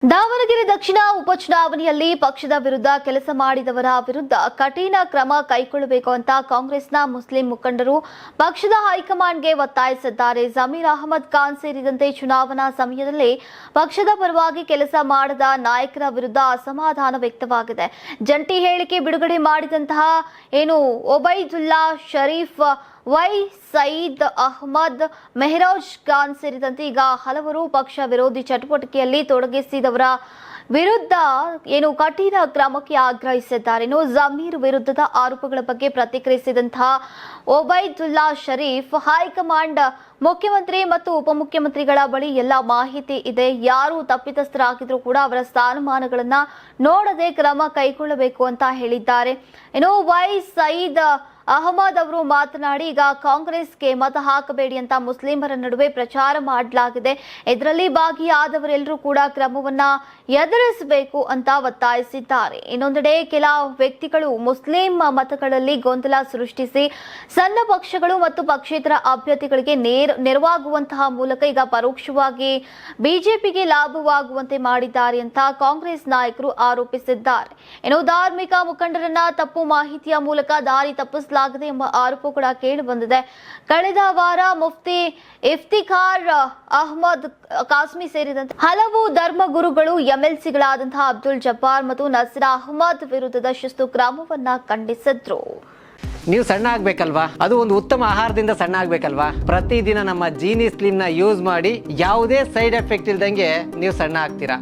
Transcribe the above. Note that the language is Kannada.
ದಾವಣಗೆರೆ ದಕ್ಷಿಣ ಉಪಚುನಾವಣೆಯಲ್ಲಿ ಪಕ್ಷದ ವಿರುದ್ಧ ಕೆಲಸ ಮಾಡಿದವರ ವಿರುದ್ಧ ಕಠಿಣ ಕ್ರಮ ಕೈಗೊಳ್ಳಬೇಕು ಅಂತ ಕಾಂಗ್ರೆಸ್ನ ಮುಸ್ಲಿಂ ಮುಖಂಡರು ಪಕ್ಷದ ಹೈಕಮಾಂಡ್ಗೆ ಒತ್ತಾಯಿಸಿದ್ದಾರೆ. ಜಮೀರ್ ಅಹಮದ್ ಖಾನ್ ಸೇರಿದಂತೆ ಚುನಾವಣಾ ಸಮಯದಲ್ಲಿ ಪಕ್ಷದ ಪರವಾಗಿ ಕೆಲಸ ಮಾಡದ ನಾಯಕರ ವಿರುದ್ಧ ಅಸಮಾಧಾನ ವ್ಯಕ್ತವಾಗಿದೆ. ಜಂಟಿ ಹೇಳಿಕೆ ಬಿಡುಗಡೆ ಮಾಡಿದಂತಹ ಒಬೈದುಲ್ಲಾ ಶರೀಫ್, ವೈ ಸಯೀದ್ ಅಹಮದ್, ಮೆಹರಾಜ್ ಖಾನ್ ಸೇರಿದಂತೆ ಈಗ ಹಲವರು ಪಕ್ಷ ವಿರೋಧಿ ಚಟುವಟಿಕೆಯಲ್ಲಿ ತೊಡಗಿಸಿದವರ ವಿರುದ್ಧ ಕಠಿಣ ಕ್ರಮಕ್ಕೆ ಆಗ್ರಹಿಸಿದ್ದಾರೆ. ಜಮೀರ್ ವಿರುದ್ಧದ ಆರೋಪಗಳ ಬಗ್ಗೆ ಪ್ರತಿಕ್ರಿಯಿಸಿದಂತಹ ಒಬೈದುಲ್ಲಾ ಶರೀಫ್, ಹೈಕಮಾಂಡ್ ಮುಖ್ಯಮಂತ್ರಿ ಮತ್ತು ಉಪಮುಖ್ಯಮಂತ್ರಿಗಳ ಬಳಿ ಎಲ್ಲ ಮಾಹಿತಿ ಇದೆ. ಯಾರು ತಪ್ಪಿತಸ್ಥರಾಗಿದ್ರೂ ಕೂಡ ಅವರ ಸ್ಥಾನಮಾನಗಳನ್ನ ನೋಡದೆ ಕ್ರಮ ಕೈಗೊಳ್ಳಬೇಕು ಅಂತ ಹೇಳಿದ್ದಾರೆ. ವೈ ಸಯೀದ್ ಅಹಮದ್ ಅವರು ಮಾತನಾಡಿ, ಈಗ ಕಾಂಗ್ರೆಸ್ಗೆ ಮತ ಹಾಕಬೇಡಿ ಅಂತ ಮುಸ್ಲಿಮರ ನಡುವೆ ಪ್ರಚಾರ ಮಾಡಲಾಗಿದೆ. ಇದರಲ್ಲಿ ಭಾಗಿಯಾದವರೆಲ್ಲರೂ ಕೂಡ ಕ್ರಮವನ್ನ ಎದುರಿಸಬೇಕು ಅಂತ ಒತ್ತಾಯಿಸಿದ್ದಾರೆ. ಇನ್ನೊಂದೆಡೆ ಕೆಲ ವ್ಯಕ್ತಿಗಳು ಮುಸ್ಲಿಂ ಮತಗಳಲ್ಲಿ ಗೊಂದಲ ಸೃಷ್ಟಿಸಿ ಸಣ್ಣ ಪಕ್ಷಗಳು ಮತ್ತು ಪಕ್ಷೇತರ ಅಭ್ಯರ್ಥಿಗಳಿಗೆ ನೆರವಾಗುವಂತಹ ಮೂಲಕ ಈಗ ಪರೋಕ್ಷವಾಗಿ ಬಿಜೆಪಿಗೆ ಲಾಭವಾಗುವಂತೆ ಮಾಡಿದ್ದಾರೆ ಅಂತ ಕಾಂಗ್ರೆಸ್ ನಾಯಕರು ಆರೋಪಿಸಿದ್ದಾರೆ. ಧಾರ್ಮಿಕ ಮುಖಂಡರನ್ನ ತಪ್ಪು ಮಾಹಿತಿಯ ಮೂಲಕ ದಾರಿ ತಪ್ಪಿಸಲಾಗಿದೆ ಎಂಬ ಆರೋಪ ಕೂಡ ಕೇಳಿ ಬಂದಿದೆ. ಕಳೆದ ವಾರ ಮುಫ್ತಿ ಇಫ್ತಿಖಾರ್ ಅಹಮದ್ ಕಾಸ್ಮಿ ಸೇರಿದಂತೆ ಹಲವು ಧರ್ಮಗುರುಗಳು ಎಂಎಲ್ಸಿಗಳಾದಂತಹ ಅಬ್ದುಲ್ ಜಬ್ಬಾರ್ ಮತ್ತು ನಸೀರ್ ಅಹಮದ್ ವಿರುದ್ಧದ ಶಿಸ್ತು ಕ್ರಮವನ್ನ ಖಂಡಿಸಿದ್ರು. ನೀವು ಸಣ್ಣ ಆಗ್ಬೇಕಲ್ವಾ? ಅದು ಒಂದು ಉತ್ತಮ ಆಹಾರದಿಂದ ಸಣ್ಣ ಆಗ್ಬೇಕಲ್ವಾ? ಪ್ರತಿದಿನ ನಮ್ಮ ಜೀನಿ ಸ್ಲಿಮ್ ನ ಯೂಸ್ ಮಾಡಿ ಯಾವುದೇ ಸೈಡ್ ಎಫೆಕ್ಟ್ ಇಲ್ದಂಗೆ ನೀವು ಸಣ್ಣ ಆಗ್ತೀರಾ.